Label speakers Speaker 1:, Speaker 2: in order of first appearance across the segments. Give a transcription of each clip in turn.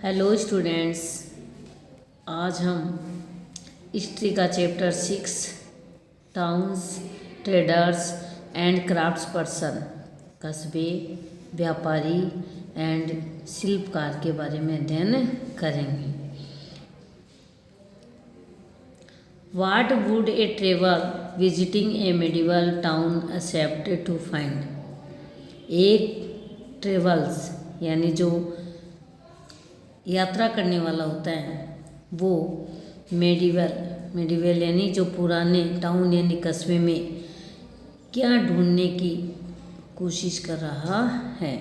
Speaker 1: Hello students, आज हम history का chapter 6 towns, traders and crafts person, कस्बे, व्यापारी एंड शिल्पकार के बारे में अध्ययन करेंगे। What would a traveler visiting a medieval town accept to find? एक ट्रेवल्स यानी जो यात्रा करने वाला होता है वो मेडिवल यानी जो पुराने टाउन यानी कस्बे में क्या ढूंढने की कोशिश कर रहा है।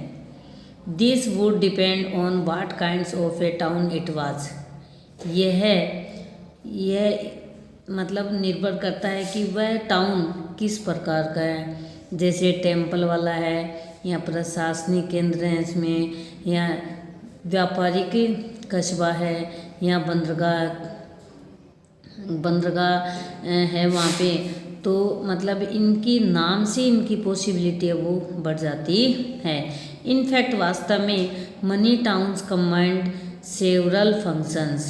Speaker 1: This would depend on what kinds of A town it was. यह मतलब निर्भर करता है कि वह टाउन किस प्रकार का है, जैसे टेम्पल वाला है या प्रशासनिक केंद्र है इसमें, या व्यापारिक कस्बा है, या बंदरगाह है वहाँ पे। तो मतलब इनकी नाम से इनकी पॉसिबिलिटी है वो बढ़ जाती है। इनफैक्ट वास्तव में many towns combined several functions.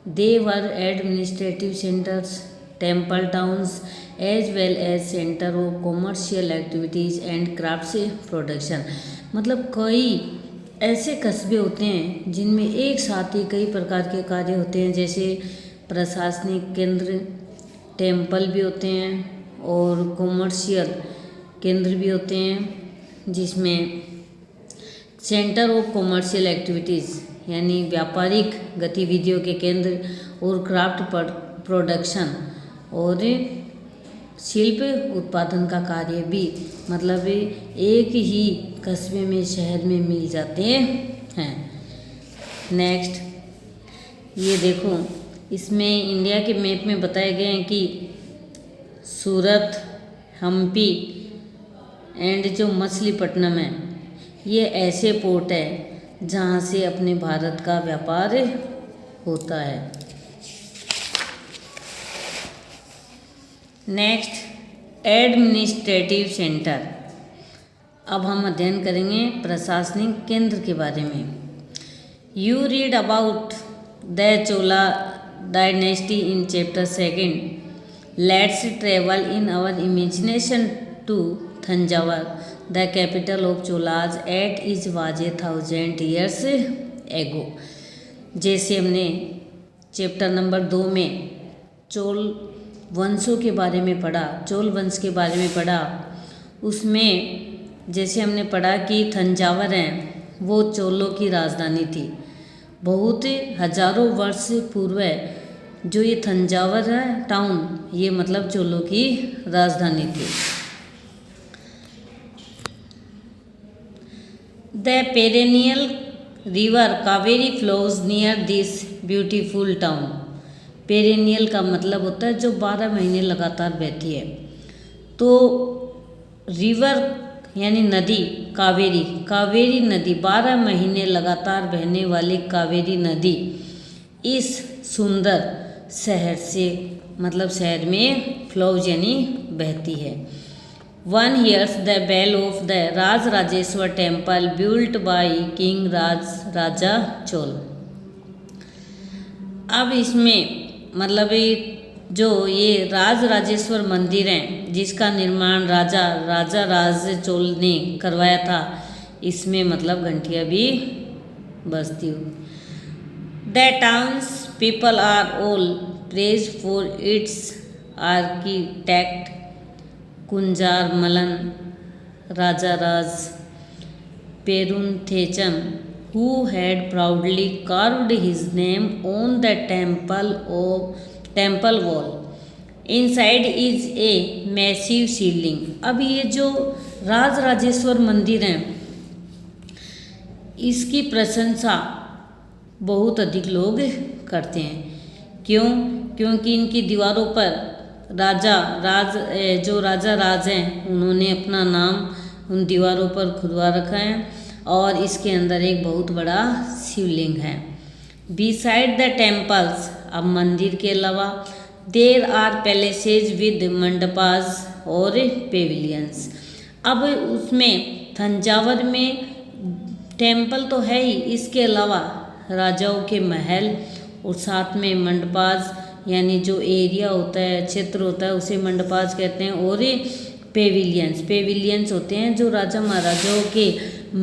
Speaker 1: They were administrative centres, temple towns as well as centre of commercial activities and crafts production. मतलब कई ऐसे कस्बे होते हैं जिनमें एक साथ ही कई प्रकार के कार्य होते हैं, जैसे प्रशासनिक केंद्र, टेम्पल भी होते हैं और कॉमर्शियल केंद्र भी होते हैं, जिसमें सेंटर ऑफ कॉमर्शियल एक्टिविटीज़ यानी व्यापारिक गतिविधियों के केंद्र, और क्राफ्ट प्रोडक्शन और शिल्प उत्पादन का कार्य भी मतलब एक ही कस्बे में शहर में मिल जाते हैं। नेक्स्ट ये देखो, इसमें इंडिया के मैप में बताए गए हैं कि सूरत, हम्पी एंड जो मछलीपट्टनम है ये ऐसे पोर्ट है जहाँ से अपने भारत का व्यापार होता है। Next administrative centre. अब हम अध्ययन करेंगे प्रशासनिक केंद्र के बारे में। You read about the Chola dynasty in chapter 2। Let's travel in our imagination to Thanjavur, the capital of Cholas at is was 1000 years एगो। जैसे हमने चैप्टर नंबर 2 में चोल वंशों के बारे में पढ़ा, चोल वंश के बारे में पढ़ा, उसमें जैसे हमने पढ़ा कि थंजावर है वो चोलों की राजधानी थी। बहुत हजारों वर्ष पूर्व जो ये थंजावर है टाउन, ये मतलब चोलों की राजधानी थी। The perennial river Kaveri flows near this beautiful town. Perennial का मतलब होता है जो 12 महीने लगातार बहती है। तो रिवर यानी नदी कावेरी नदी 12 महीने लगातार बहने वाली कावेरी नदी इस सुंदर शहर से मतलब शहर में फ्लोज यानी बहती है। 1 hears the bell of the Rajarajeshwara temple built by king Raja Chola. अब इसमें मतलब जो ये राजराजेश्वर मंदिर है जिसका निर्माण राजा राज चोल ने करवाया था, इसमें मतलब घंटियाँ भी बजती हो। The towns people are all praise for its architect Kunjara Mallan Rajaraja Perunthachan, who had proudly carved his name on the temple wall. Inside is a massive ceiling. अब ये जो राजराजेश्वर मंदिर है इसकी प्रशंसा बहुत अधिक लोग करते हैं। क्योंकि इनकी दीवारों पर जो राजा राज हैं उन्होंने अपना नाम उन दीवारों पर खुदवा रखा है, और इसके अंदर एक बहुत बड़ा शिवलिंग है। बिसाइड द टेम्पल्स, अब मंदिर के अलावा there are places with mandapas और पेविलियंस। अब उसमें थंजावर में टेम्पल तो है ही, इसके अलावा राजाओं के महल, और साथ में मंडपाज यानी जो एरिया होता है, क्षेत्र होता है, उसे मंडपाज कहते हैं। और पेविलियंस होते हैं जो राजा महाराजाओं के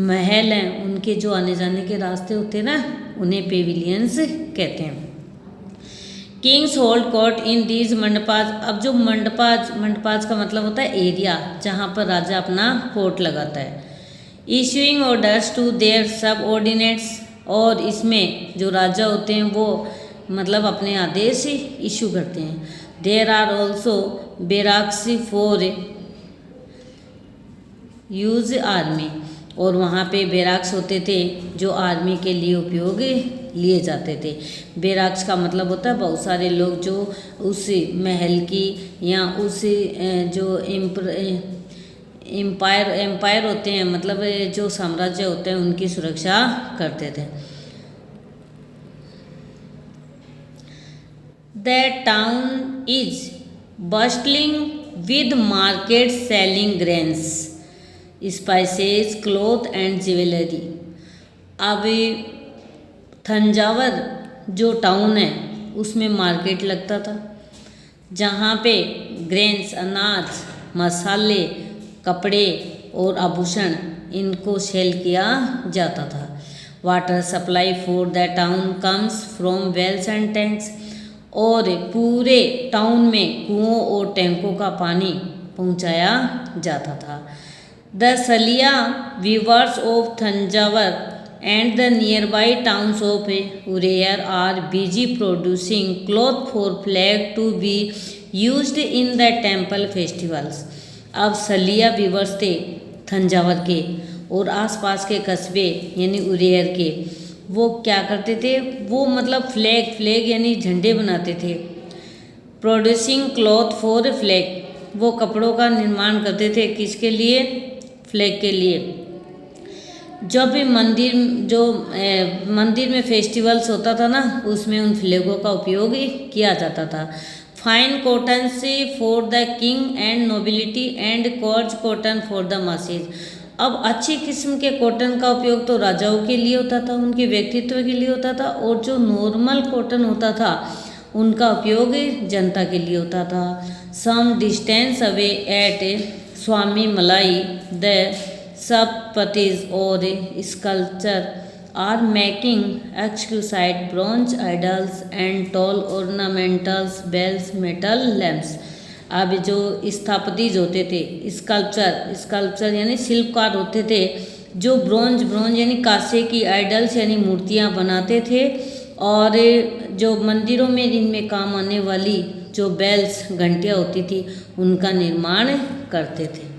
Speaker 1: महल हैं, उनके जो आने जाने के रास्ते होते हैं ना, उन्हें पेविलियंस कहते हैं। Kings hold court in these mandapas. अब जो मंडपाज का मतलब होता है एरिया जहाँ पर राजा अपना कोर्ट लगाता है। Issuing orders to their subordinates, और इसमें जो राजा होते हैं वो मतलब अपने आदेश इशू करते हैं। There are also barracks for use army, और वहाँ पे बैरक्स होते थे जो आर्मी के लिए उपयोग लिए जाते थे। बैरक्स का मतलब होता है बहुत सारे लोग जो उस महल की या उस जो एम्पायर होते हैं, मतलब जो साम्राज्य होते हैं, उनकी सुरक्षा करते थे। The town is bustling with markets selling grains, spices, cloth and jewelry. अब थंजावर जो टाउन है उसमें मार्केट लगता था जहाँ पे ग्रेन्स, अनाज, मसाले, कपड़े और आभूषण इनको सेल किया जाता था। Water supply for the town comes from wells and tanks, और पूरे टाउन में कुओं और टैंकों का पानी पहुंचाया जाता था। The Saliya weavers of Thanjavur and the near by towns of Uraiyur are busy producing cloth for flag to be used in the temple festivals. अब सलिया वीवर्स थे थंजावर के और आसपास के कस्बे यानी उरेयर के, वो क्या करते थे, वो मतलब फ्लैग यानी झंडे बनाते थे। प्रोड्यूसिंग क्लॉथ फॉर फ्लैग, वो कपड़ों का निर्माण करते थे, किसके लिए, फ्लैग के लिए। जब भी मंदिर में फेस्टिवल्स होता था ना, उसमें उन फ्लैगों का उपयोग किया जाता था। फाइन कॉटन से for the king and nobility and coarse cotton for the masses. अब अच्छी किस्म के कॉटन का उपयोग तो राजाओं के लिए होता था, उनके व्यक्तित्व के लिए होता था, और जो नॉर्मल कॉटन होता था उनका उपयोग जनता के लिए होता था। Some distance away at Swamimalai the sthapatis और sculptor are making exquisite bronze idols and tall ornamental bells metal lamps. अब जो स्थापतिज होते थे, स्कल्पचर यानी शिल्पकार होते थे, जो ब्रोंज यानी कांसे की आइडल्स यानी मूर्तियाँ बनाते थे, और जो मंदिरों में इनमें काम आने वाली जो बेल्स घंटियाँ होती थी उनका निर्माण करते थे।